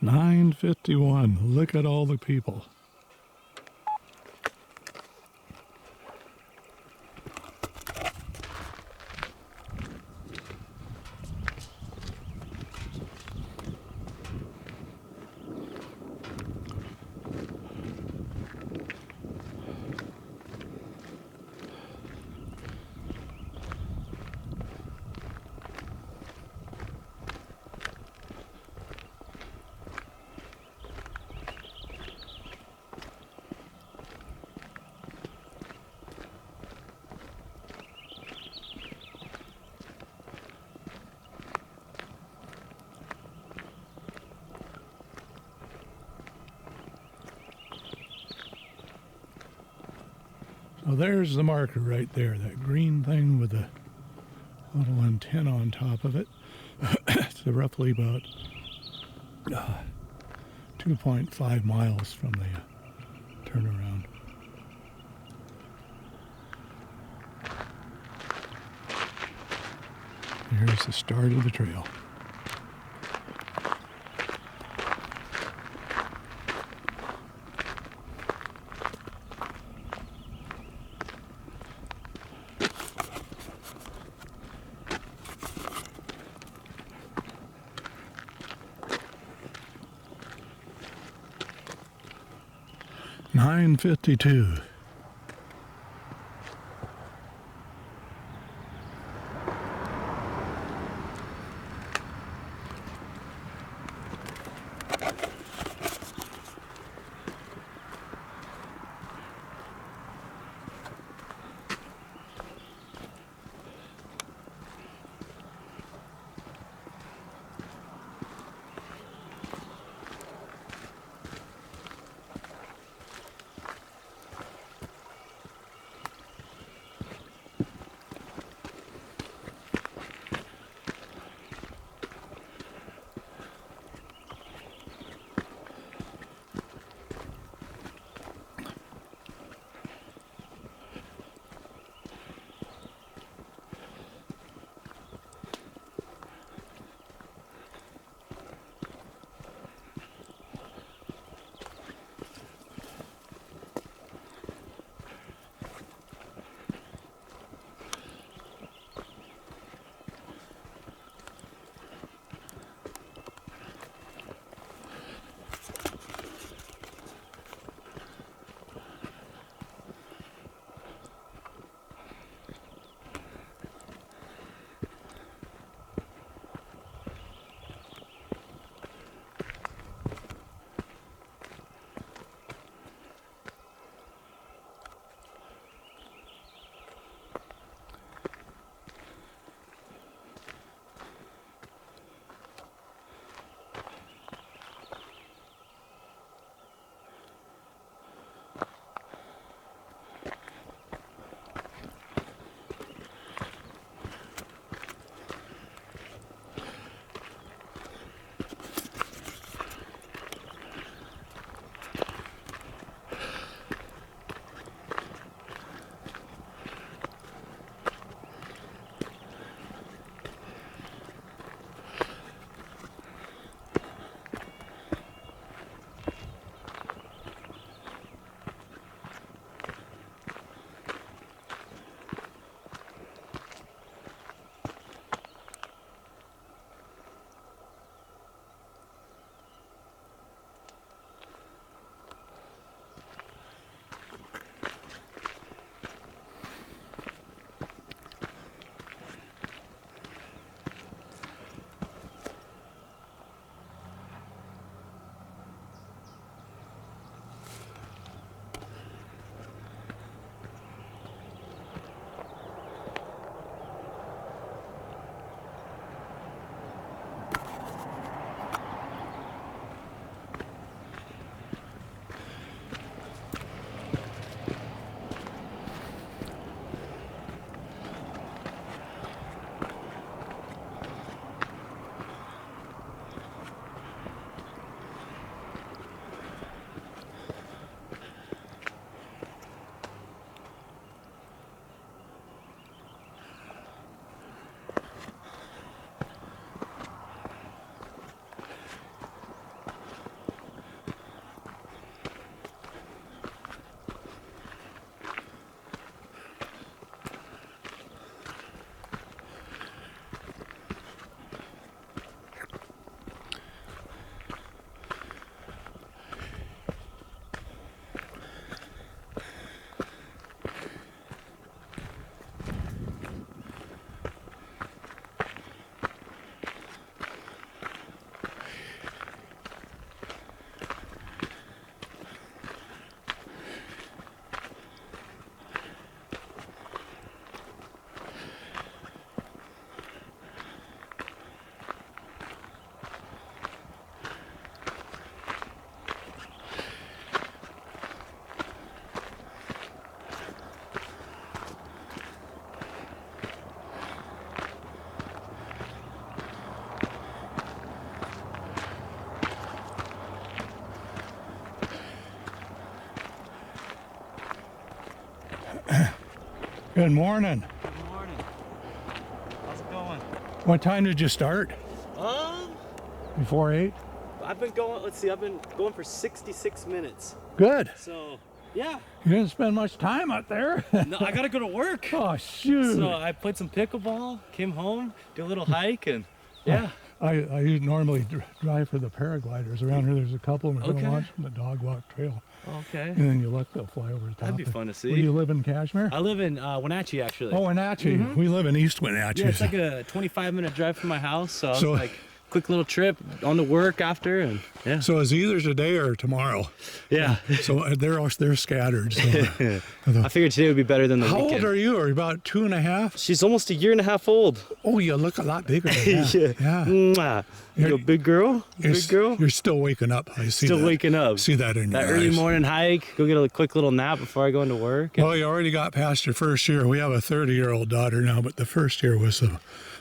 9:51. Look at all the people. So there's the marker right there, that green thing with the little antenna on top of it. It's roughly about 2.5 miles from the turnaround. Here's the start of the trail. $9.52. Good morning. Good morning. How's it going? What time did you start? Before 8? I've been going, let's see, I've been going for 66 minutes. Good. So, yeah. You didn't spend much time up there. No, I gotta go to work. Oh, shoot. So I played some pickleball, came home, did a little hike, and yeah. I normally drive for the paragliders around here. There's a couple, and we're going to launch from the dog walk trail. Okay. And then you look, they'll fly over the top. That'd be fun to see. Where do you live in Kashmir? I live in Wenatchee, actually. Oh, Wenatchee. We live in East Wenatchee. Yeah, it's like a 25-minute drive from my house, so I was like, quick little trip on to work after, and yeah. So it's either today or tomorrow. Yeah. So they're scattered. So. I figured today would be better than the weekend. How old are you? Are you about 2.5? She's almost 1.5 years old. Oh, you look a lot bigger than that. Yeah. Mwah. You a big girl? Big girl? You're still waking up. I see Still that. waking up. See that in your eyes. That early morning hike, go get a quick little nap before I go into work. Well, you already got past your first year. We have a 30-year-old daughter now, but the first year was the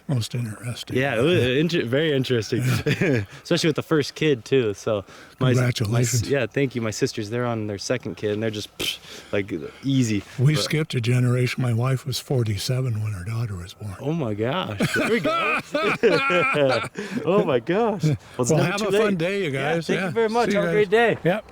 most interesting. Yeah, it was very interesting, especially with the first kid too. So, congratulations. Yeah, thank you. My sisters, they're on their second kid, and they're just like easy. We skipped a generation. My wife was 47 when her daughter was born. Oh my gosh! There we go. Oh my gosh! Well, have a fun day, you guys. Yeah, thank you very much. Have a great day. Yep.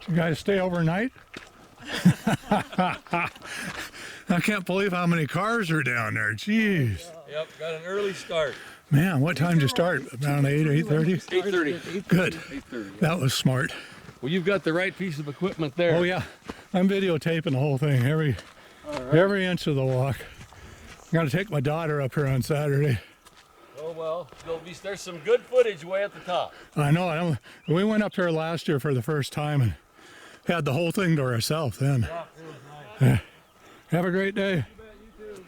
You guys stay overnight? I can't believe how many cars are down there. Jeez. Yep, got an early start. Man, what time did you start? Around 8, 8:30? 8:30. Good. 8:30. That was smart. Well, you've got the right piece of equipment there. Oh yeah, I'm videotaping the whole thing, every inch of the walk. I'm gonna take my daughter up here on Saturday. Oh well, there's some good footage way at the top. I know. We went up here last year for the first time and had the whole thing to ourselves then. Yeah, it was nice. Have a great day. You bet, you too.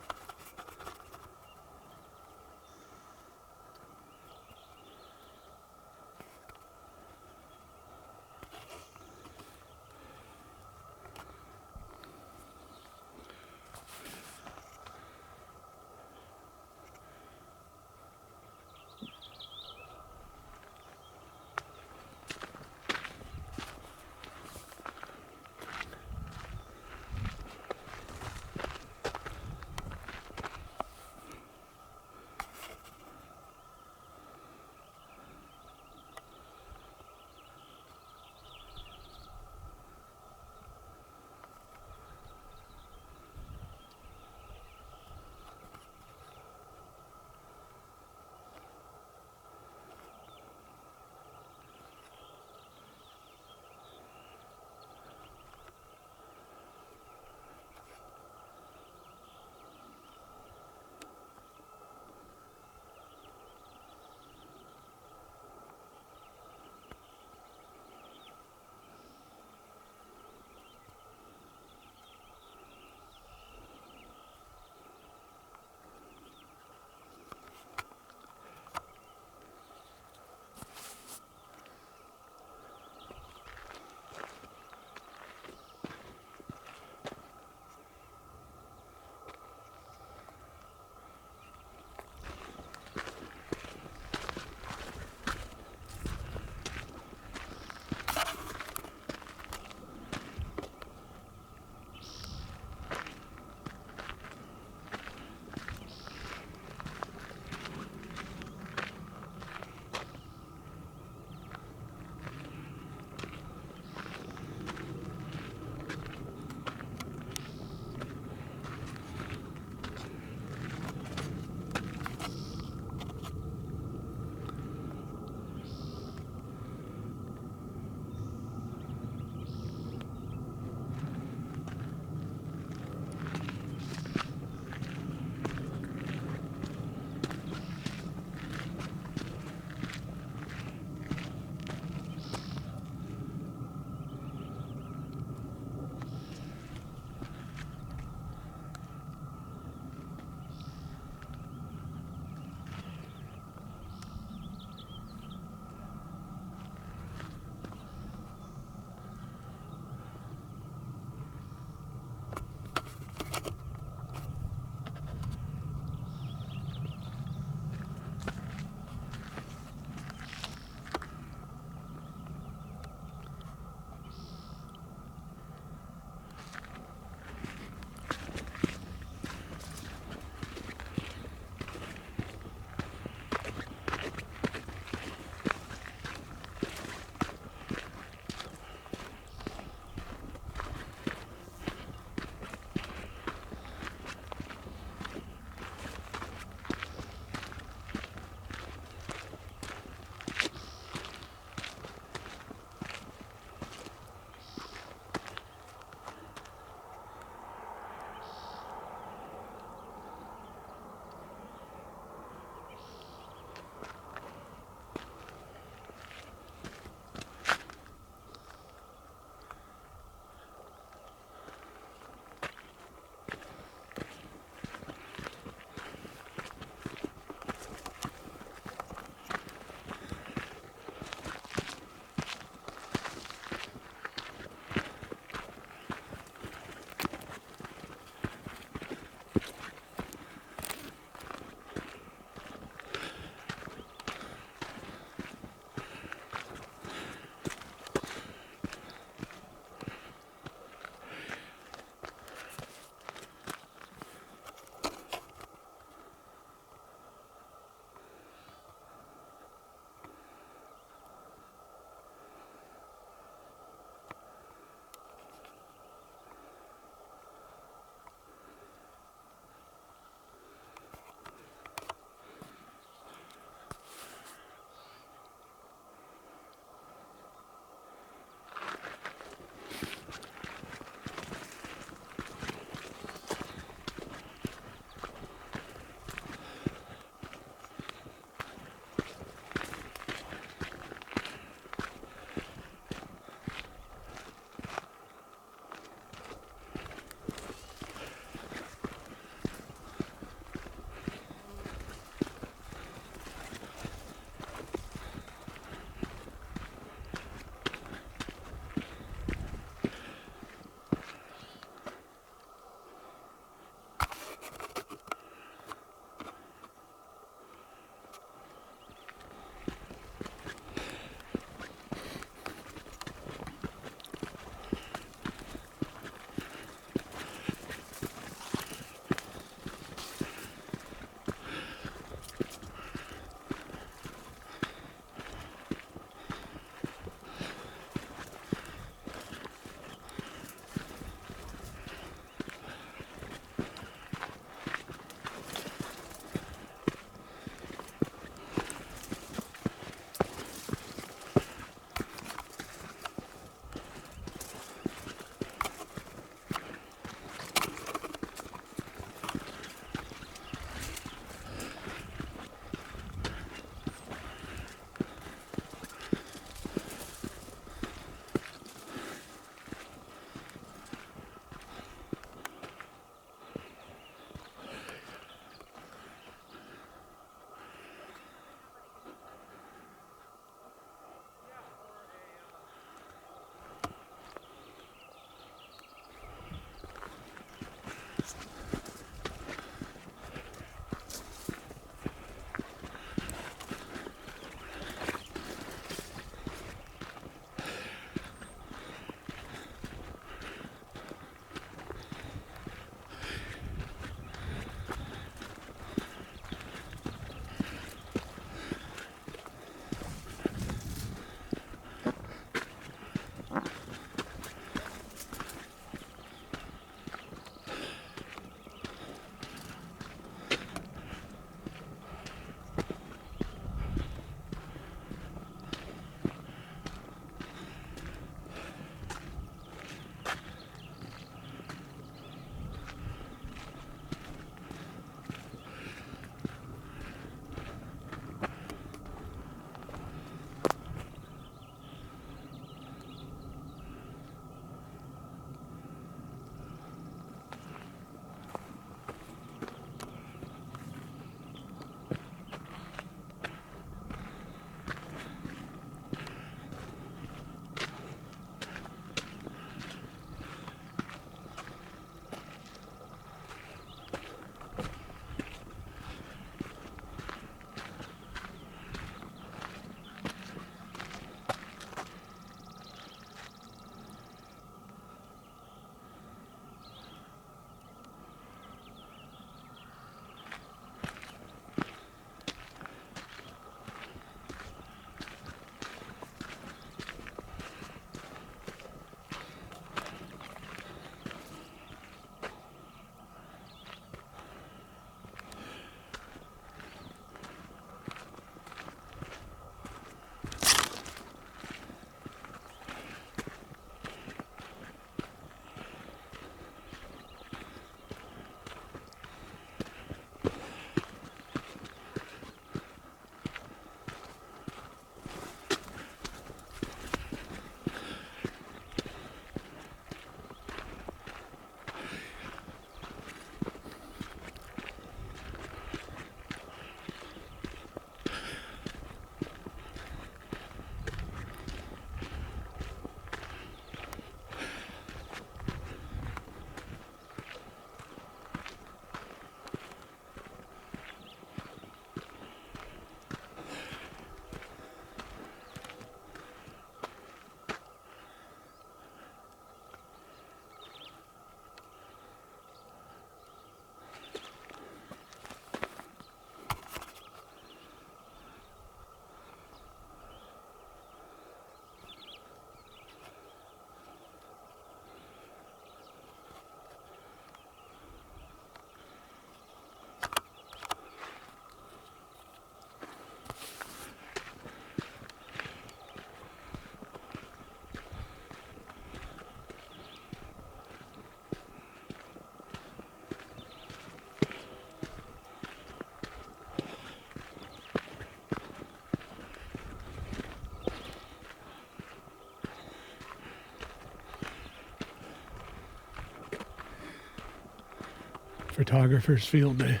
Photographer's field day.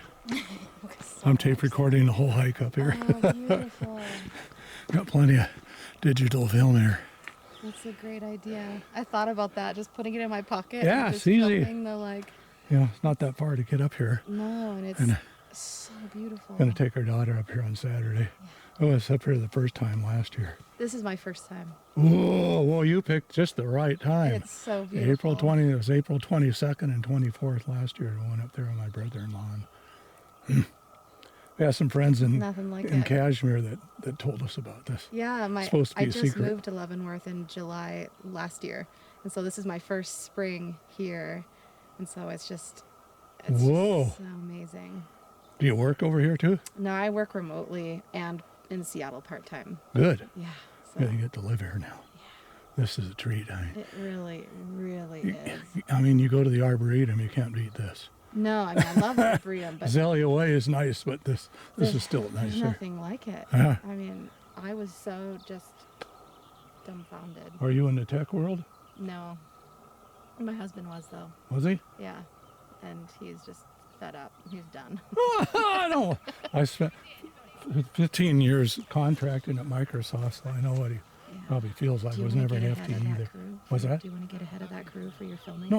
I'm tape recording the whole hike up here. Oh, beautiful. Got plenty of digital film here. That's a great idea. I thought about that, just putting it in my pocket. Yeah, and it's just easy. filming the, like, Yeah, it's not that far to get up here. no, and it's And so beautiful. gonna take our daughter up here on Saturday. I was up here the first time last year. This is my first time. Whoa, well, you picked just the right time. It's so beautiful. It was April 22nd and 24th last year. I went up there with my brother-in-law. And we have some friends in Nothing like in it. Kashmir that told us about this. Yeah, It's supposed to be I a just secret. moved to Leavenworth in July last year, and so this is my first spring here, and so it's Whoa. just so amazing. Do you work over here too? No, I work remotely and in Seattle part time. Good. Yeah, so Yeah, you get to live here now. This is a treat. it really, really is. I mean, you go to the Arboretum, you can't beat this. No, I mean I love the Arboretum, but Azalea Way is nice, but this is still there's nicer. nothing like it. Yeah. I mean, I was so just dumbfounded. Are you in the tech world? No, my husband was though. Was he? Yeah, and he's just fed up. He's done. I know. I spent 15 years contracting at Microsoft, so I know what he probably feels like. Do I you was wanna never an get ahead of FTE that there. crew? What's that? Do you want to get ahead of that crew for your filming? No,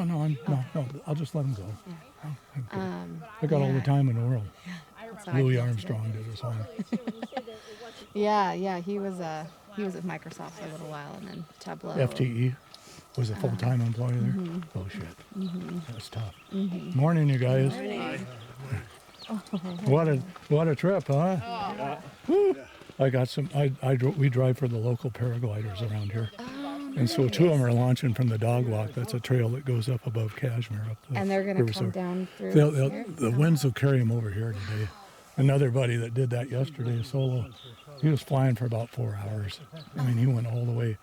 I'll just let him go. Yeah. I'm good. Um, I got all the yeah, time in the world. that's how I Louis feel Armstrong did his own. Yeah, he was at Microsoft for a little while, and then Tableau. FTE was a full-time employee there. Oh shit, that's tough. Morning, you guys. What a trip, huh? Woo. I got some. We drive for the local paragliders around here, and so two of them are launching from the dog walk. That's a trail that goes up above Kashmir, up the And they're going to river. come down through here? The winds will carry them over here today. Another buddy that did that yesterday, solo, he was flying for about 4 hours. I mean, he went all the way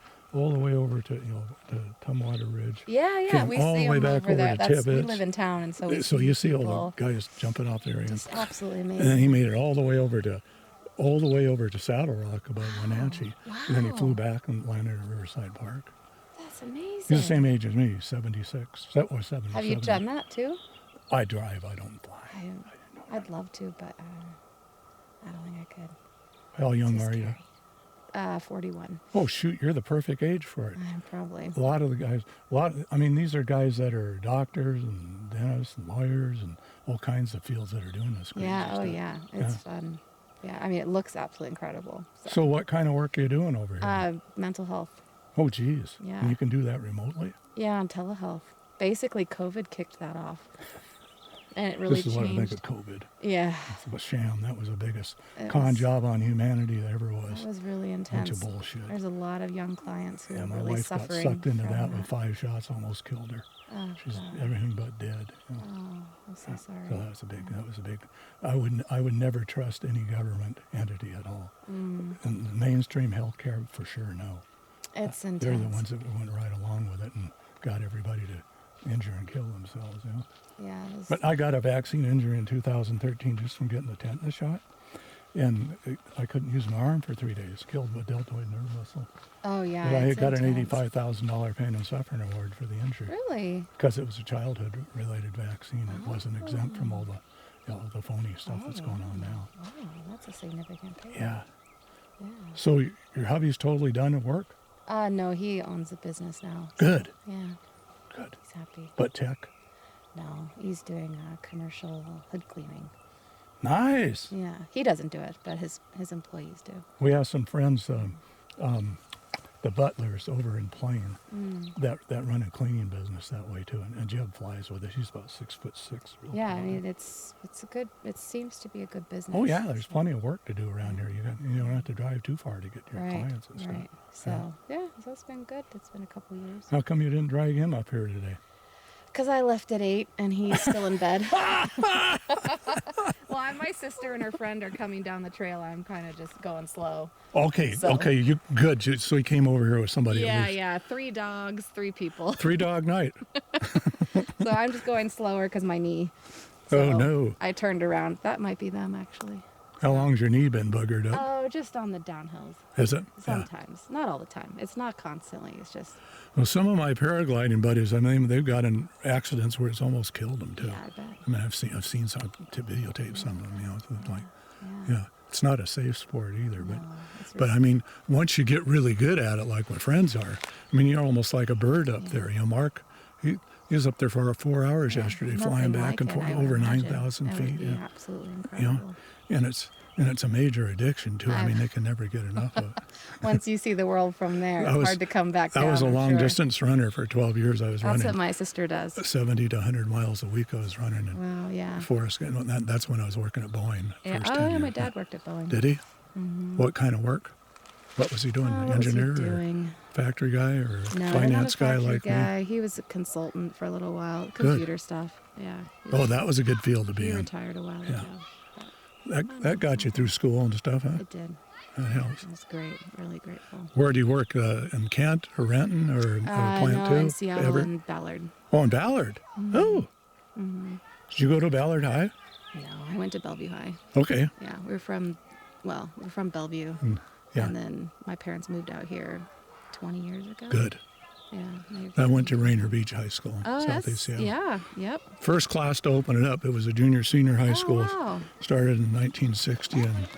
over to to Tumwater Ridge. Yeah, Came we all see the way them back over over there. to We Tibbetts. live in town, and so we So you see all people. the guys jumping off there, and Just absolutely then amazing. he made it all the way over to Saddle Rock above Wenatchee. And then he flew back and landed at Riverside Park. That's amazing. He's the same age as me, 76. That was 77. Have you done that too? I drive, I don't fly. I'd love to, but I don't think I could. How young Too are you? 41. Oh, shoot, you're the perfect age for it. Probably. A lot of the guys, these are guys that are doctors and dentists and lawyers and all kinds of fields that are doing this. crazy Yeah. Oh, stuff. yeah. It's fun. Yeah. I mean, it looks absolutely incredible. So what kind of work are you doing over here? Mental health. Oh, geez. Yeah. And you can do that remotely? Yeah, on telehealth. Basically, COVID kicked that off, and it really This is changed. what I think of COVID. Yeah. It's a sham. That was the biggest It con was- job on humanity that ever was. That was really Bunch intense. of bullshit. There's a lot of young clients who Yeah, are my really wife got suffering. sucked into from that with 5 shots, almost killed her. Oh, She's God. everything but dead. you know. Oh, I'm so sorry. So that was a big. I would never trust any government entity at all. And the mainstream healthcare for sure, no. It's intense. They're the ones that went right along with it and got everybody to injure and kill themselves. Yeah. it was- But I got a vaccine injury in 2013 just from getting the tetanus shot, and I couldn't use my arm for 3 days. Killed my deltoid nerve muscle. oh, yeah. But I it's got an intense. $85,000 pain and suffering award for the injury. Really? Because it was a childhood-related vaccine. It wasn't exempt from all the phony stuff that's going on now. Wow, that's a significant pay. Yeah. Yeah. So your hubby's totally done at work? No, he owns a business now. Good. Yeah, Good. he's happy. But tech? No, he's doing commercial hood cleaning. Nice. Yeah, he doesn't do it, but his employees do. We have some friends, the Butlers over in Plain, that run a cleaning business that way too. And Jeb flies with it. He's about 6'6". Real Yeah, I tall. mean it's a good. It seems to be a good business. Oh yeah, there's plenty of work to do around here. You don't have to drive too far to get to your Right, clients and stuff. right. So yeah, so it's been good. It's been a couple years. How come you didn't drag him up here today? Because I left at 8 and he's still in bed. Well, my sister and her friend are coming down the trail. I'm kind of just going slow. Okay, So- okay, you good. So he came over here with somebody. Yeah, at least. yeah. 3 dogs, 3 people. 3-dog night. So I'm just going slower because my knee. Oh, So no. I turned around. That might be them actually. How long's your knee been buggered up? Oh, just on the downhills. Is it? Yeah. Sometimes, not all the time. It's not constantly. It's just. Well, some of my paragliding buddies, I mean, they've got in accidents where it's almost killed them too. Yeah, I bet. I mean, I've seen some videotapes, some of them, you know, it's like, yeah, it's not a safe sport either. But I mean, once you get really good at it, like my friends are, I mean, you're almost like a bird up there. You know, Mark, he was up there for 4 hours yesterday, flying back and forth over 9,000 feet. Yeah, absolutely incredible. You know, and it's a major addiction too. I mean, they can never get enough of it. Once you see the world from there, it's hard to come back down. I was a I'm long sure. distance runner for 12 years. I was That's running what my sister does. 70 to 100 miles a week. I was running in Wow, yeah. Forest. That's when I was working at Boeing. Yeah. First Oh, 10 yeah, my years. dad worked at Boeing. Did he? What kind of work? What was he doing? What was he Engineer or doing? factory guy or No, finance not a guy factory like me? guy. He was a consultant for a little while. Computer stuff. Yeah. Oh, that was a good field to be He in. retired a while Yeah. ago. That got you through school and stuff, huh? It did. That helps. It was great. Really grateful. Where do you work? In Kent or Renton or Plant no, 2? in Seattle Ever? and Ballard. Oh, in Ballard. Oh. Did you go to Ballard High? No, I went to Bellevue High. Okay. Yeah, we're from Bellevue. Yeah. And then my parents moved out here 20 years ago. Good. Yeah. I went to Rainier Beach High School in Oh, Southeast that's, Seattle. yeah, yep. First class to open it up. It was a junior-senior high school. Wow. Started in 1960. And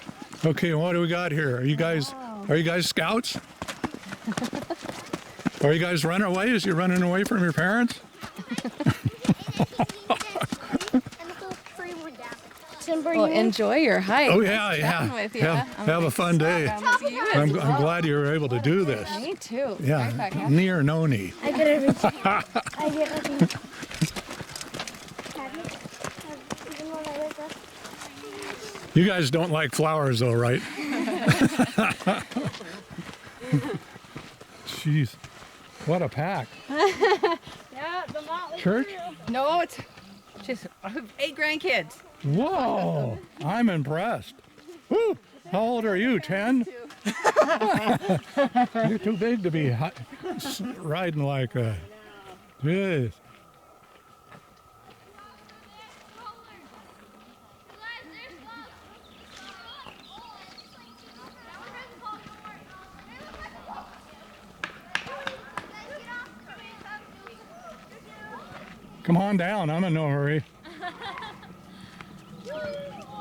okay, what do we got here? Are you guys scouts? Are you guys runaways? You running away from your parents? Well, enjoy your hike. Oh yeah, Chatting yeah. with you. Have a fun day. I'm glad you were able to do this. Me too. Yeah, Right back, knee or no knee. I get everything. I get everything. You guys don't like flowers though, right? Jeez, what a pack. Yeah, the Motley Church? No, it's just 8 grandkids. Whoa, I'm impressed. Woo, how old are you, 10? You're too big to be riding like a... Jeez. Come on down, I'm in no hurry.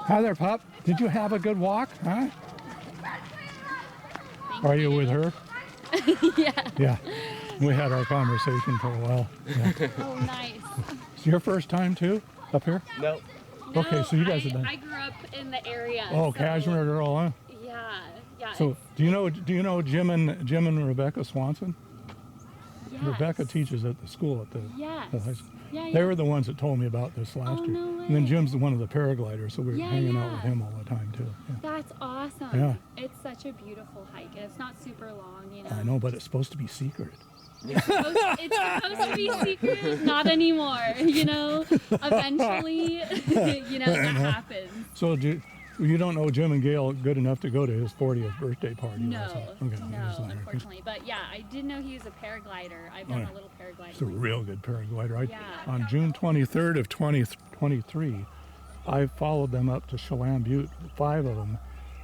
Hi there, pup. Did you have a good walk, huh? Are you with her? Yeah. Yeah. We had our conversation for a while. Yeah. Oh, nice. It's your first time too, up here? No. Okay, so you guys I, have been. I grew up in the area. Oh, so, Cashmere girl, huh? Yeah. So do you know Jim and Rebecca Swanson? Yes. Rebecca teaches at the school at the Yes. high school. Yeah. They were the ones that told me about this last Oh, year. no And then way. Jim's one of the paragliders, so we were Yeah, hanging out yeah. with him all the time too. Yeah. That's awesome. Yeah. It's such a beautiful hike, and it's not super long, you know. I know, but it's supposed to be secret. It's supposed to be secret. Not anymore, you know. Eventually, you know, that happens. So you don't know Jim and Gail good enough to go to his 40th birthday party? No, last night? Okay, I just no, wondered. unfortunately. But yeah, I did know he was a paraglider. I've done a little paragliding. He's a real good paraglider. Yeah. On June 23rd of 2023, I followed them up to Chelan Butte, 5 of them,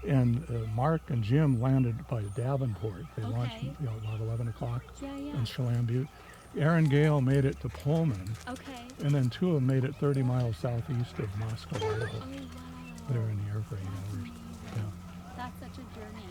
and Mark and Jim landed by Davenport. They launched about 11 o'clock in Chelan Butte. Aaron Gale made it to Pullman, Okay. and then 2 of them made it 30 miles southeast of Moscow, Idaho. Oh, wow. They were in the air for 8 hours. Yeah, That's such a journey.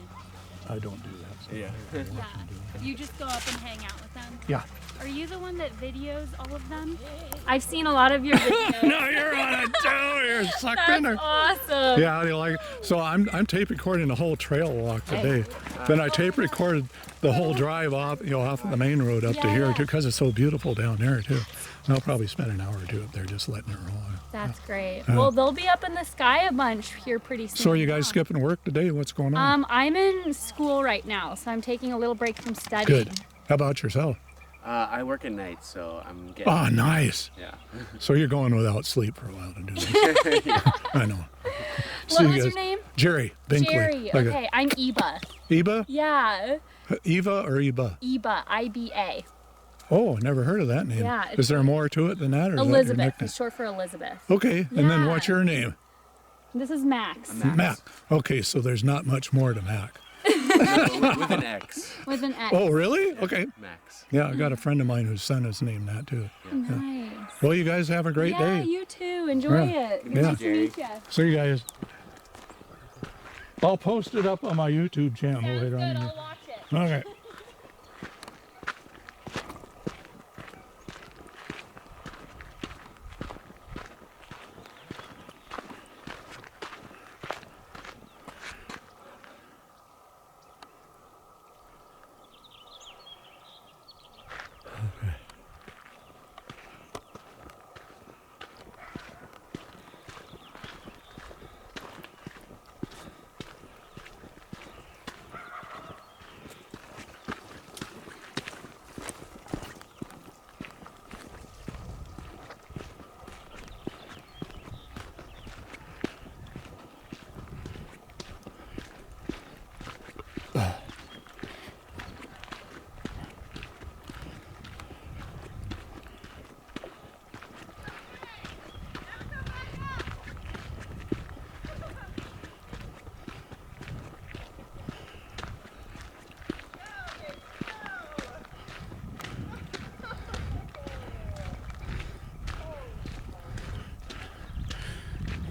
I don't do that. So Yeah. I don't Yeah. watch them do it. You just go up and hang out with them? Yeah. Are you the one that videos all of them? I've seen a lot of your videos. No, you're on it too. You're sucked in there. That's awesome. Yeah, they like. So I'm tape recording the whole trail walk today. Then I tape recorded the whole drive off, off of the main road up to here too, because it's so beautiful down there too. And I'll probably spend an hour or 2 up there just letting it roll. That's great. Well, they'll be up in the sky a bunch here pretty soon. So are you guys skipping work today? What's going on? I'm in school right now, so I'm taking a little break from studying. Good. How about yourself? I work at night, so I'm getting. Oh, nice. Yeah. So you're going without sleep for a while to do this. I know. What was your name? Jerry Binkley. Jerry. Like Okay, I'm Eba. Eba? Yeah. Eva or Eba? Eba, I-B-A. Oh, never heard of that name. Yeah, Is there more to it than that? Or is that your Elizabeth. nickname? It's short for Elizabeth. Okay, and then what's Yeah. your name? This is Max. Mac. Okay, so there's not much more to Mac. No, with an X. With an X. Oh, really? Okay. Max. Yeah, I got a friend of mine whose son is named that too. Nice. Well, you guys have a great Yeah, day. you too. Enjoy Yeah. it. Yeah. Nice to meet you. See you guys. I'll post it up on my YouTube channel Sounds later good. on. I'll watch it. Okay.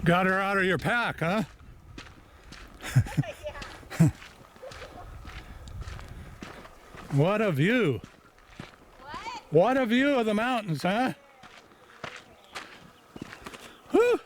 Got her out of your pack, huh? What a view. What a view of the mountains, huh? Whew.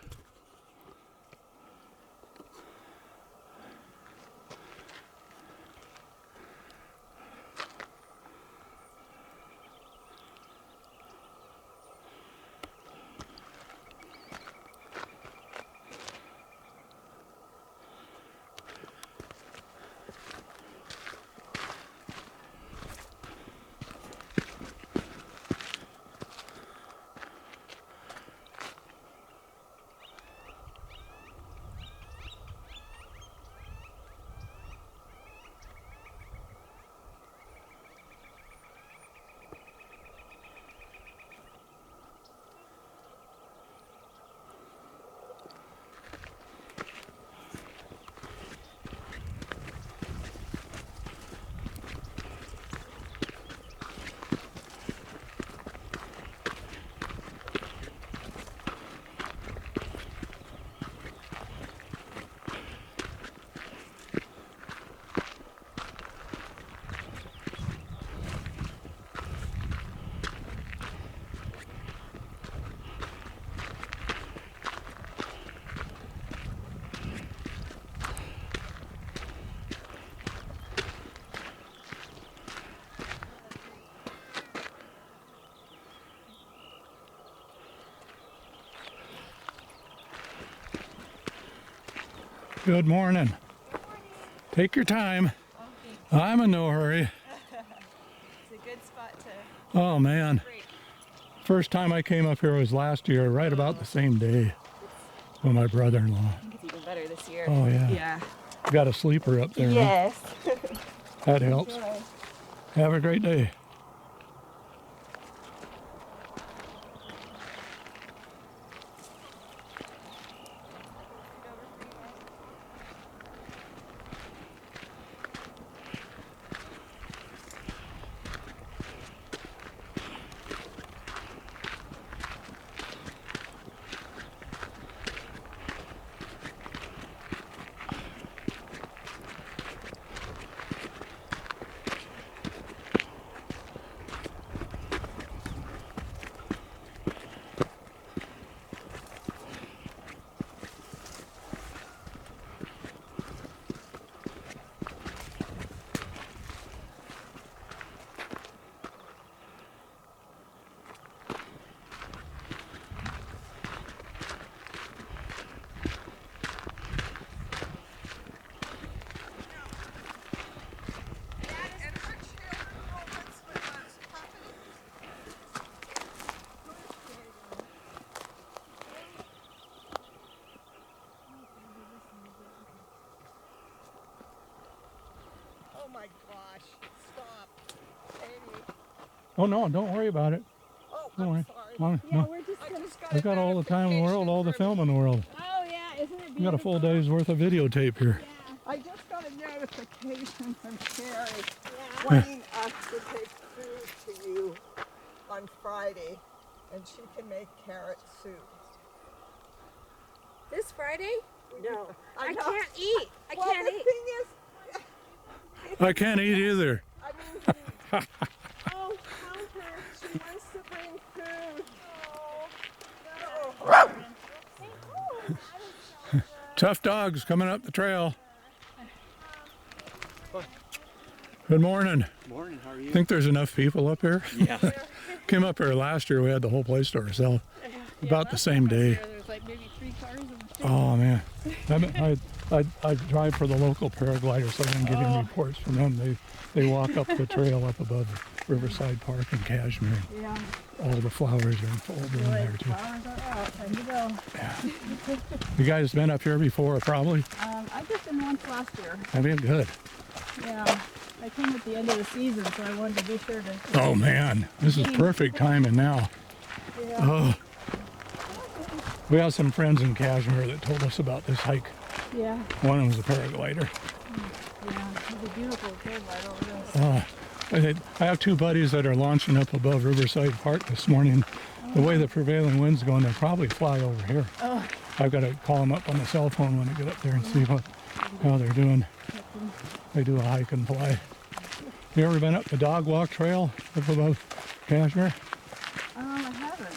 Good morning. Take your time. I'm in no hurry. It's a good spot to Oh man. break. First time I came up here was last year, right about the same day with my brother-in-law. I think it's even better this year. Oh yeah. Yeah. Got a sleeper up there. huh? Yes. That helps. Have a great day. Oh my gosh. Stop. Amy. Oh no, don't worry about it. Oh, Don't I'm worry. sorry. No, Yeah, no. we're just I just got I've got all the time in the world, all the film in the world. Oh yeah, isn't it We got a full day's worth of videotape here. I just got a notification from Sherry wanting us to take food to you on Friday, and she can make carrot soup. This Friday? No, I can't eat. I well, can't the eat. thing is, I can't eat either. I mean, oh, Counter, she wants to bring food. Oh, no. Tough dogs coming up the trail. Good morning. Morning, how are you? Think there's enough people up here? Yeah. Came up here last year, we had the whole place to ourselves. About the same day. There's like maybe 3 cars in the street. Oh man, I drive for the local paragliders, so I can get in reports from them. They walk up the trail up above Riverside Park in Cashmere. Yeah. All the flowers are in full bloom there too. Flowers are out. Time to go. You guys been up here before, probably? I just been once last year. I mean, good. Yeah. I came at the end of the season, so I wanted to be sure to. Oh man, this is perfect timing now. Yeah. Oh, we have some friends in Cashmere that told us about this hike. Yeah. One of them was a paraglider. Yeah. It's a beautiful trail right over this. I have 2 buddies that are launching up above Riverside Park this morning. The way the prevailing wind's going, they'll probably fly over here. Oh. I've got to call them up on the cell phone when I get up there and see how they're doing. They do a hike and fly. You ever been up the dog walk trail up above Cashmere? I haven't.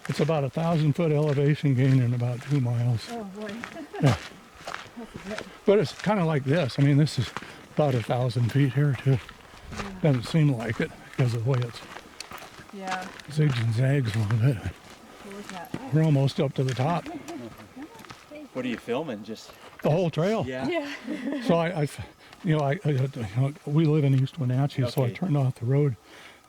It's about 1,000-foot elevation gain in about 2 miles. Oh boy. Yeah. But it's kind of like this. I mean, this is about 1,000 feet here too. Doesn't seem like it because of the way it's Yeah. zigs and zags a little bit. Look at. We're almost up to the top. What are you filming? Just The whole trail. yeah. So we live in East Wenatchee, so I Okay. turned off the road.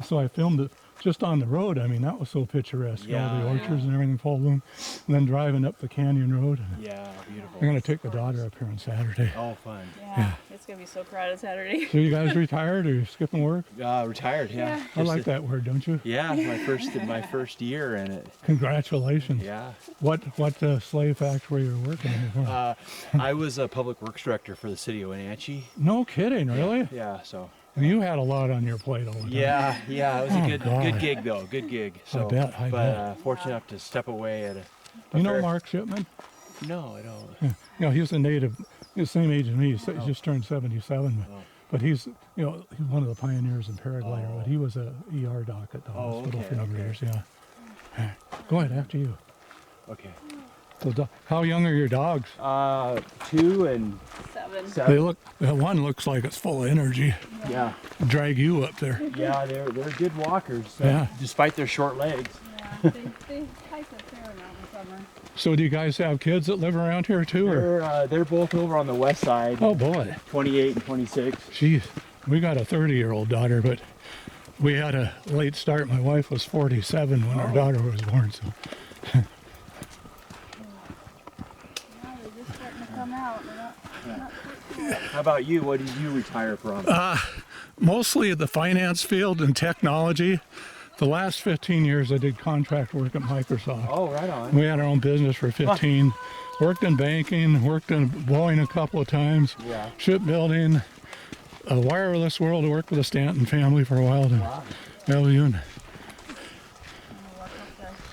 So I filmed it just on the road. I mean, that was so picturesque. All the Yeah, orchards and everything full bloom. And then driving up the canyon road. Yeah, beautiful. I'm gonna take the daughter up here on Saturday. Oh, fun. Yeah. It's gonna be so crowded Saturday. So you guys retired or you skipping work? Retired, yeah. I like that word, don't you? Yeah, my first year in it. Congratulations. Yeah. What slave factory you're working in? For? I was a public works director for the city of Wenatchee. No kidding, really? Yeah, so. And you had a lot on your plate all the time. Yeah, it was Oh, a good God. gig though, good gig. So, bet, I bet. fortunate enough to step away at a You know fair- Mark Shipman? No, I don't. You know, he's a native, he's the same age as me. He just turned 77. But he's one of the pioneers in paragliding. But he was a ER doc at the hospital for a number of years. Yeah. Go ahead, after you. Okay. So, how young are your dogs? 2 and 7. 7. One looks like it's full of energy. Yeah. Drag you up there. Yeah, they're good walkers. Yeah. Despite their short legs. Yeah. They hike a fair amount in summer. So do you guys have kids that live around here too? Or? They're both over on the west side. Oh boy. 28 and 26. Jeez, we got a 30-year-old daughter, but we had a late start. My wife was 47 when our daughter was born. So Yeah, they're just starting to come out. They're not How about you? What did you retire from? mostly the finance field and technology. The last 15 years I did contract work at Microsoft. Oh, right on. We had our own business for 15. Worked in banking, worked in Boeing a couple of times, Yeah. shipbuilding, a wireless world. I worked with the Stanton family for a while. Wow.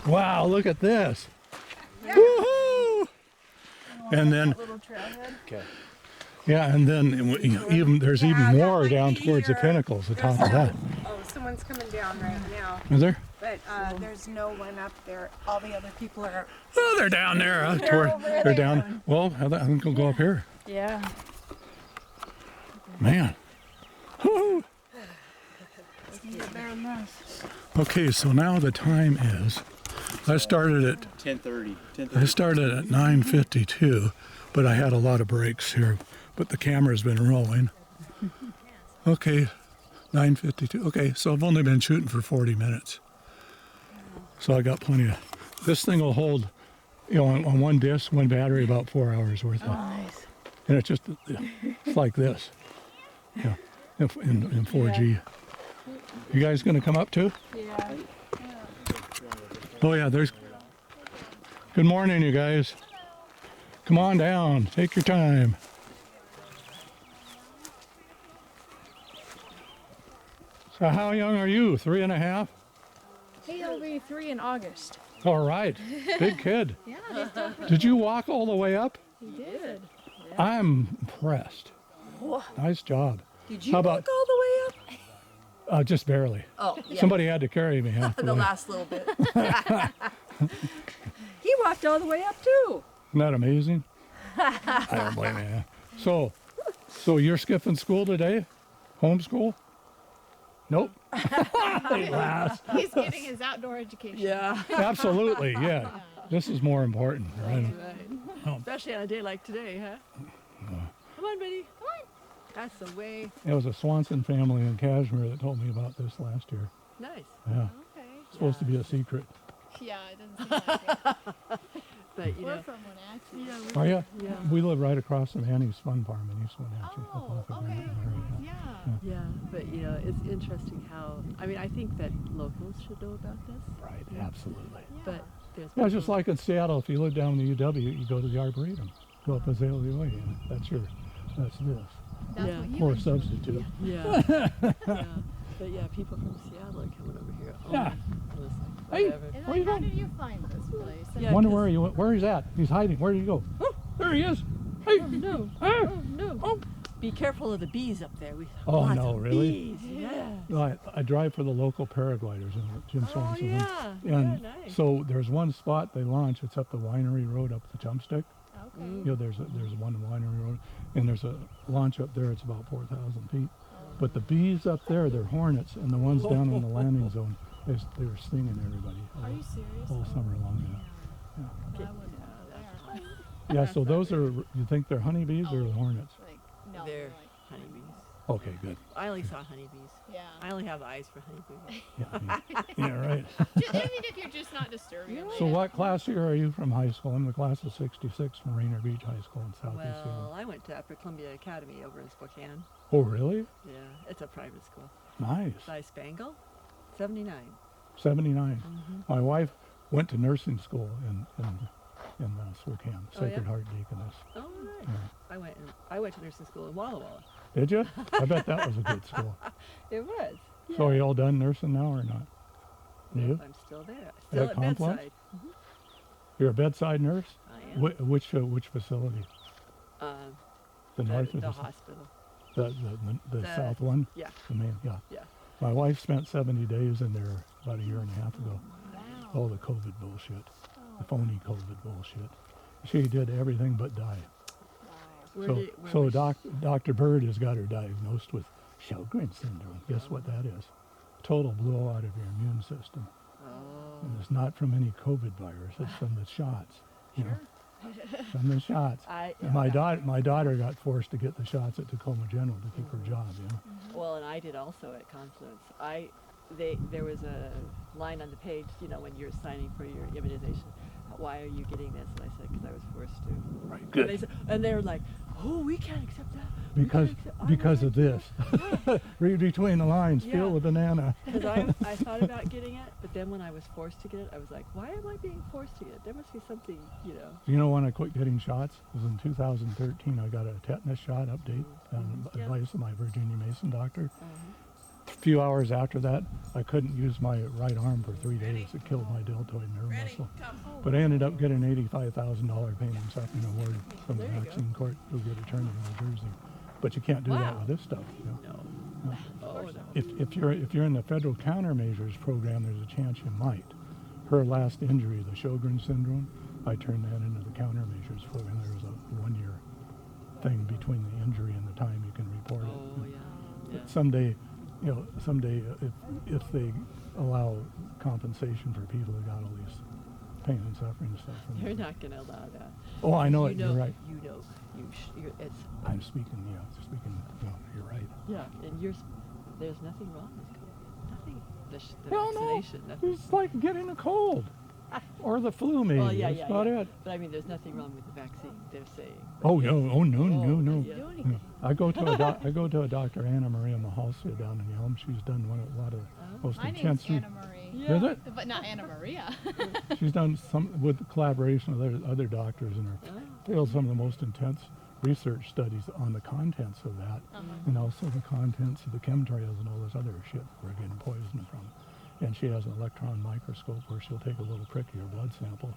Wow, look at this. Woohoo! And then, little trailhead. Okay. yeah, and then even there's even more down towards the pinnacles, the top of that. Oh, someone's coming down right now. Is there? But there's no one up there. All the other people are. Oh, they're down there. They're down. Well, I think we'll go up here. Yeah. Man. Woo-hoo. Okay, so now the time is. I started at 10:30. I started at 9:52, but I had a lot of breaks here. But the camera's been rolling. Okay, 9:52. Okay, so I've only been shooting for 40 minutes. So I got plenty of. This thing will hold, on one disc, one battery, about 4 hours worth of. Nice. And it's just, it's like this. Yeah, in 4G. You guys gonna come up too? Yeah. Oh yeah, there's. Good morning, you guys. Come on down. Take your time. So how young are you? 3.5? He'll be 3 in August. All right. Big kid. Yeah, he's done pretty Did you walk all the way up? He did. I'm impressed. Nice job. Did you How walk about- all the way up? Just barely. Oh, yeah. Somebody had to carry me half the The way. last little bit. He walked all the way up too. Isn't that amazing? I don't blame you. So you're skipping school today? Homeschool? Nope. He laughs. He's getting his outdoor education. Yeah. Absolutely, yeah. This is more important, right? Especially on a day like today, huh? Come on, buddy. Come on. That's the way. It was a Swanson family in Kashmir that told me about this last year. Nice. Yeah. Okay. It's supposed to be a secret. Yeah, it doesn't seem like it. But you We're know. from Wenatchee. Yeah. Are you? Yeah. We live right across from Annie's Fun Farm in East Wenatchee. up Oh, off of okay. Granite area. Yeah. Yeah, but you know, it's interesting how. I mean, I think that locals should know about this. Right, absolutely. But there's. Yeah, it's just people- like in Seattle, if you live down in the UW, you go to the Arboretum. Go up Azalea Way, and that's this. That's Yeah. what you Or a enjoy. substitute. Yeah. Yeah. But yeah, people from Seattle are coming over here. Oh, Yeah. I was like, Hey. whatever. And Where you like, how going? did you find this place? Yeah, Wonder 'cause- where he's at. He's hiding. Where did he go? Oh, there he is. Hey. No. Ah. Oh, no. Oh. Be careful of the bees up there. We Oh, lots no, of really? Bees. Yeah. No, I drive for the local paragliders in Jim Oh Swanson. yeah. And yeah, nice. so there's one spot they launch. It's up the Winery Road, up the Jumpstick. Okay. You know, there's one Winery Road, and there's a launch up there. It's about 4,000 feet. But the bees up there, they're hornets, and the ones down in the landing zone, they were stinging everybody Are you serious? all summer long. I wouldn't go there. Yeah. So those are. You think they're honeybees or hornets? Like, no, They're like, honeybees. Okay, good. I only saw honeybees. yeah. I only have eyes for honeybees. Yeah, yeah, right. I mean, if you're just not disturbing them. So what class year are you from high school? I'm the class of '66 from Rainier Beach High School in Southeast Well, Seattle. I went to Upper Columbia Academy over in Spokane. Oh, really? Yeah, it's a private school. Nice. By Spangle, 79. 79. Mm-hmm. My wife went to nursing school in Spokane, Oh, yeah? Sacred Heart Deaconess. Oh, nice. Yeah. I went to nursing school in Walla Walla. Did you? I bet that was a good school. It was. So are you all done nursing now or not? You? I'm still there. Still at Complex? bedside. You're a bedside nurse? I am. Which facility? The north or the the hospital. the the- south one? Yeah. The main, yeah. Yeah. My wife spent 70 days in there about a year and a half ago. Wow. All the COVID bullshit. The phony COVID bullshit. She did everything but die. Where So, did, where was Dr. Bird has got her diagnosed with Sjogren's syndrome. Guess what that is? Total blowout of your immune system. Oh. And it's not from any COVID virus. It's from the shots. You know, from the shots. And my daughter got forced to get the shots at Tacoma General to keep her job. You know. Well, and I did also at Confluence. There was a line on the page, you know, when you're signing for your immunization. Why are you getting this? And I said, because I was forced to. Right. And Good. they said, and they were like, oh, we can't accept that. Because of this. Read between the lines. Peel the banana. Because I thought about getting it, but then when I was forced to get it, I was like, why am I being forced to get it? There must be something, you know. You know when I quit getting shots? It was in 2013. I got a tetanus shot update on Yeah. advice of my Virginia Mason doctor. A few hours after that, I couldn't use my right arm for 3 days. It killed my deltoid nerve muscle. But I ended up getting an $85,000 pain and suffering award from the There you go. vaccine court to get attorney in New Jersey. But you can't do that Wow. with this stuff. You know? No. Oh, no. If you're in the federal countermeasures program, there's a chance you might. Her last injury, the Sjogren's syndrome, I turned that into the countermeasures program. There was a 1-year thing between the injury and the time you can report it. Oh, yeah. Yeah. But someday, if they allow compensation for people who got all these pain and suffering and stuff. From They're not going to allow that. Oh, I know You it. know, You're right. You know, it's. I'm speaking. Yeah, speaking. No, you're right. Yeah, and there's nothing wrong with COVID. Nothing. The Hell no. vaccination, nothing. It's like getting a cold or the flu, maybe. Well, yeah, That's yeah, about yeah. it. But I mean, there's nothing wrong with the vaccine. They're saying. Oh no! Oh no! Yeah. No. I go to a Dr. Anna Maria Mahalcia down in Yelm. She's done a lot of most My name's intensive. Anna Marie. Is it? But not Anna Maria. She's done some with collaboration with other doctors, and her failed some of the most intense research studies on the contents of that, and also the contents of the chemtrails and all this other shit we're getting poisoned from. And she has an electron microscope where she'll take a little prick of your blood sample,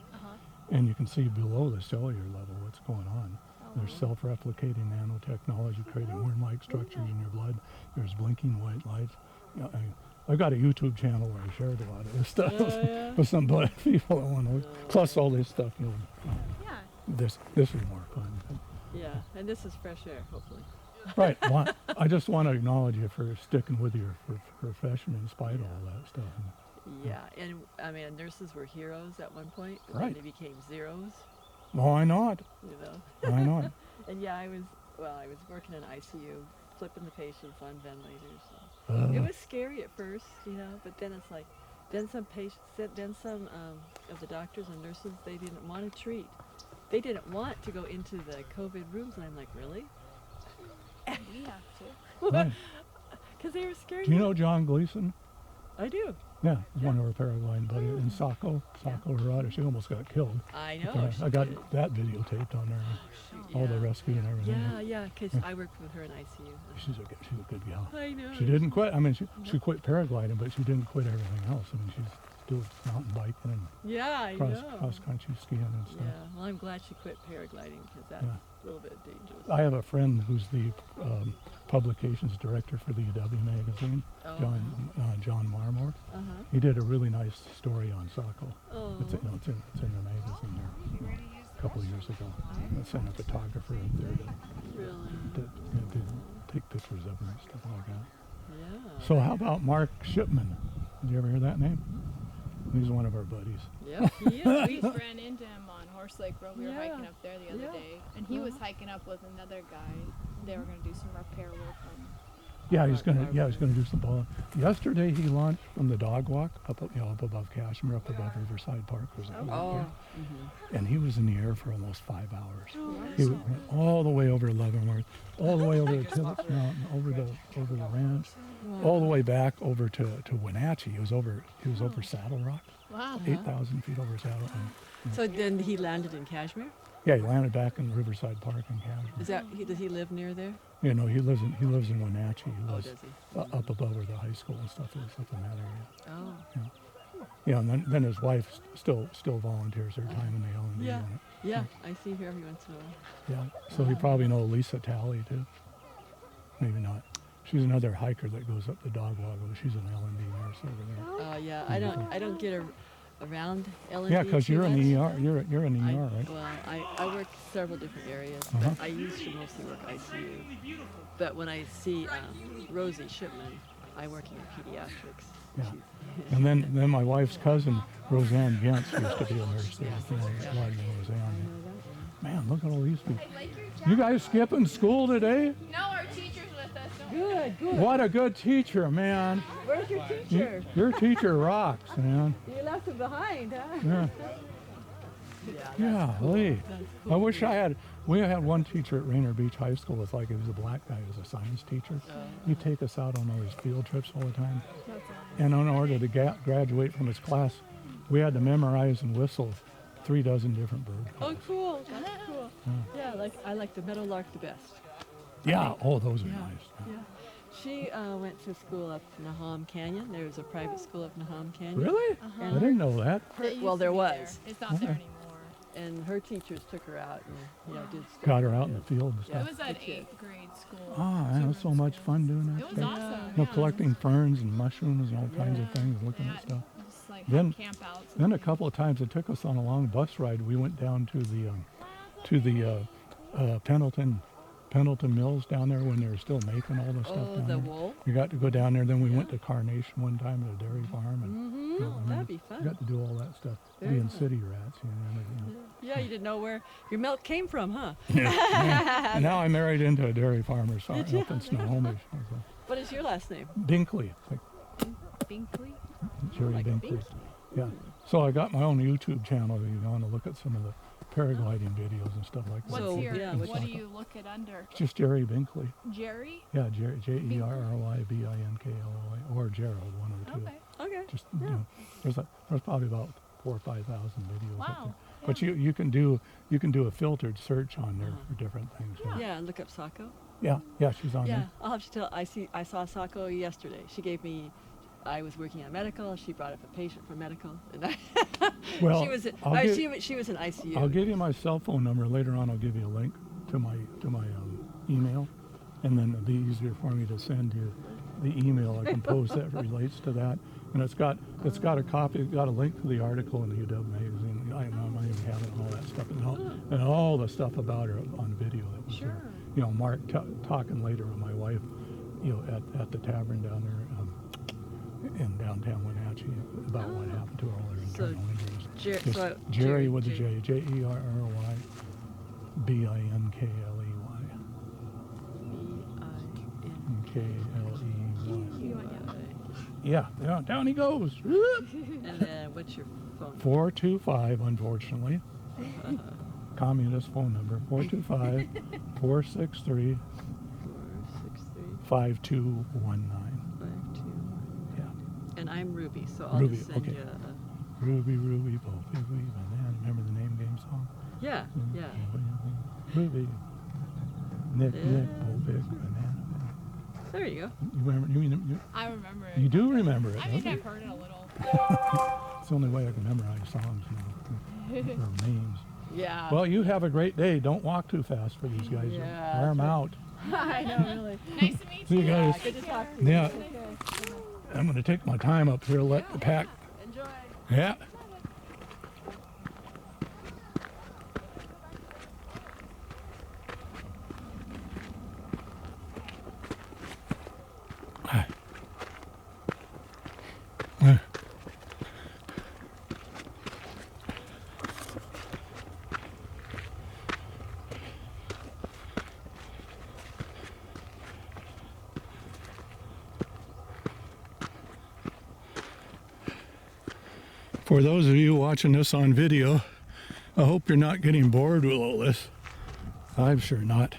and you can see below the cellular level what's going on. There's self-replicating nanotechnology creating worm-like structures in your blood. There's blinking white lights. I've got a YouTube channel where I shared a lot of this stuff with some people that want to. Plus all this stuff, Yeah. This is more fun. Yeah, and this is fresh air, hopefully. Right. I just want to acknowledge you for sticking with your profession in spite of all that stuff. Yeah, and I mean, nurses were heroes at one point, but Right. then they became zeros, Why not? you know. Why not? And yeah, I was working in ICU, flipping the patients on ventilators. So. It was scary at first, you know, but then it's like, then some of the doctors and nurses, they didn't want to treat. They didn't want to go into the COVID rooms, and I'm like, really? We have to. Right. Because they were scared. Do you know John Gleason? I do. Yeah, he's one of our paragliding buddies in Saco, Colorado. She almost got killed. I know. Yeah, she I got did. that videotaped on there. All the rescue and everything. Yeah, because I worked with her in ICU. She's a good gal. I know. She didn't quit. I mean, she quit paragliding, but she didn't quit everything else. I mean, she's still mountain biking and Yeah, I know. cross country skiing and stuff. Yeah, well, I'm glad she quit paragliding because that's a little bit dangerous. I have a friend who's the publications director for the UW magazine, John Marmore. He did a really nice story on Saco. Oh. It's in the magazine there a couple of years ago. I sent a photographer up there to take pictures of him and stuff like that. Yeah. So how about Mark Shipman? Did you ever hear that name? He's one of our buddies. Yep, he is. We ran into him on Horse Lake Road. We were hiking up there the other day, and he was hiking up with another guy. They were going to do some repair work on. Yeah, he's gonna do some bowling. Yesterday he launched from the dog walk up above Cashmere, up above Riverside Park. And he was in the air for almost 5 hours. He went all the way over Leavenworth, all the way over to Tibbetts Mountain, over the ranch, all the way back over to Wenatchee. He was over Saddle Rock. Wow. 8,000 feet over Saddle Rock. So then he landed in Kashmir? Yeah, he landed back in Riverside Park in Cashmere. Does he live near there? You know, he lives in Wenatchee. He lives does he? up above where the high school and stuff is, up in that area. Oh. Yeah, and then his wife still volunteers her time in the L&D unit. Yeah, I see her every once in a while. Yeah, so you probably know Lisa Talley too. Maybe not. She's another hiker that goes up the dog walk. She's an L&D nurse over there. Oh yeah, I don't get around L&D. Yeah, because you're in the ER. You're in the ER, right? Well, I work several different areas. But I used to mostly work ICU. But when I see Rosie Shipman, I work in pediatrics. Yeah. And then my wife's cousin, Roseanne Gentz, used to be a nurse there. Roseanne. Man, look at all these people. You guys skipping school today? No, our teacher's with us. Good. What a good teacher, man. Where's your teacher? Your teacher rocks, man. You left him behind, huh? Yeah. Yeah, Lee. I wish we had one teacher at Rainier Beach High School was like, he was a black guy, he was a science teacher. He'd take us out on all these field trips all the time. And in order to graduate from his class, we had to memorize and whistle 3 dozen different bird calls. Oh, cool. That's cool. Yeah, I like the meadowlark the best. Yeah, those are nice. Yeah. She went to school up Nahom Canyon. There was a private school up Nahom Canyon. Really? I didn't know that. Well, there was. It's not there anymore. And her teachers took her out and did stuff. Got her out in the field and It stuff. was at 8th grade school. Oh, man, it was so much fun doing that It was stuff. awesome. You know, collecting ferns and mushrooms and all kinds of things, looking at stuff. Just like Then- camp outs. Then a couple of times it took us on a long bus ride. We went down to the Pendleton Mills down there when they were still making all the stuff down the there. wool? We got to go down there. Then we went to Carnation one time at a dairy farm, and you know, I mean, That'd be fun. we got to do all that stuff. Very Being fun. city rats, you know. Yeah, you didn't know where your milk came from, huh? And now I'm married into a dairy farmer, so up in Snohomish. What is your last name? Binkley, like Binkley? Jerry Binkley. Yeah. So I got my own YouTube channel. If you want to look at some of the paragliding videos and stuff like that. What's So, your, yeah, what do you look at under? It's just Jerry Binkley. Jerry? Yeah, Jerrybinkley, or Gerald, one of the two. Okay. Okay. Just you know, there's probably about 4,000 or 5,000 videos up Wow. there. But you can do a filtered search on there for different things. Yeah, look up Sako. Yeah, she's on Yeah, there. I'll have to tell. I saw Sako yesterday. She gave me. I was working on medical. She brought up a patient for medical, and Well, she was in ICU. I'll give you my cell phone number later on. I'll give you a link to my email, and then it'll be easier for me to send you the email I compose that relates to that. And it's got a copy. It's got a link to the article in the UW magazine. I even have it and all that stuff, and all the stuff about her on video that was there. You know, Mark talking later with my wife, you know, at the tavern down there in downtown Wenatchee about what happened to her, all her internal injuries. Jerry with a J, JERRY BINKLEY. Yeah, down he goes. And then what's your phone number? 425, unfortunately. Communist phone number, 425-463-5219. And I'm Ruby, so I'll just send you a... Ruby, Bo, Banana. Remember the name game song? Yeah. Ruby, Nick, Bo, Big, Banana. There you go. You remember? I remember it. You do remember it? I think I've heard it a little. It's the only way I can memorize songs now, or names. Yeah. Well, you have a great day. Don't walk too fast for these guys. Yeah. Wear them out. I know, really. Nice to meet you. See you guys. Good to talk to you. Yeah. I'm going to take my time up here, let the pack. Enjoy. Yeah. For those of you watching this on video, I hope you're not getting bored with all this. I'm sure not.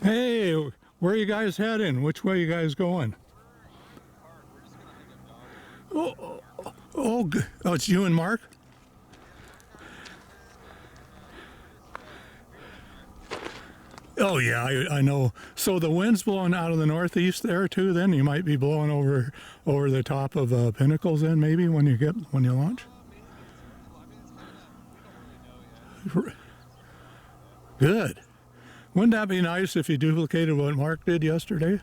Hey, where are you guys heading? Which way are you guys going? Oh, it's you and Mark? Oh yeah, I know. So the wind's blowing out of the northeast there too. Then you might be blowing over the top of Pinnacles. Then maybe when you launch. Good. Wouldn't that be nice if you duplicated what Mark did yesterday?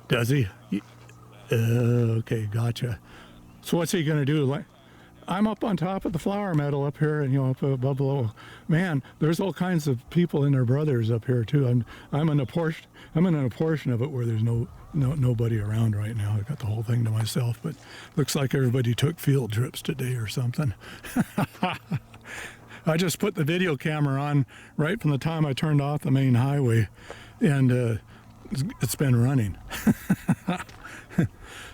Does he? Okay, gotcha. So what's he gonna do? Like, I'm up on top of the flower meadow up here, and up above below. Man, there's all kinds of people and their brothers up here too. I'm in a portion of it where there's nobody around right now. I got the whole thing to myself, but looks like everybody took field trips today or something. I just put the video camera on right from the time I turned off the main highway, and it's been running.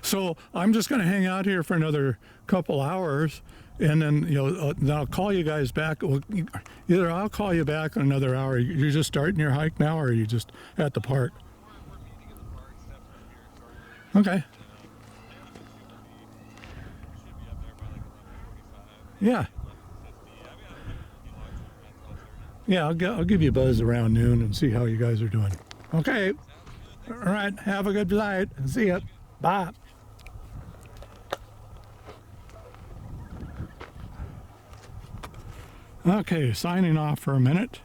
So I'm just going to hang out here for another couple hours, and then then I'll call you guys back. Well, either I'll call you back in another hour. You're just starting your hike now, or are you just at the park? Okay. Yeah. Yeah, I'll give you a buzz around noon and see how you guys are doing. Okay. All right. Have a good flight. See ya. Bye. Okay, signing off for a minute.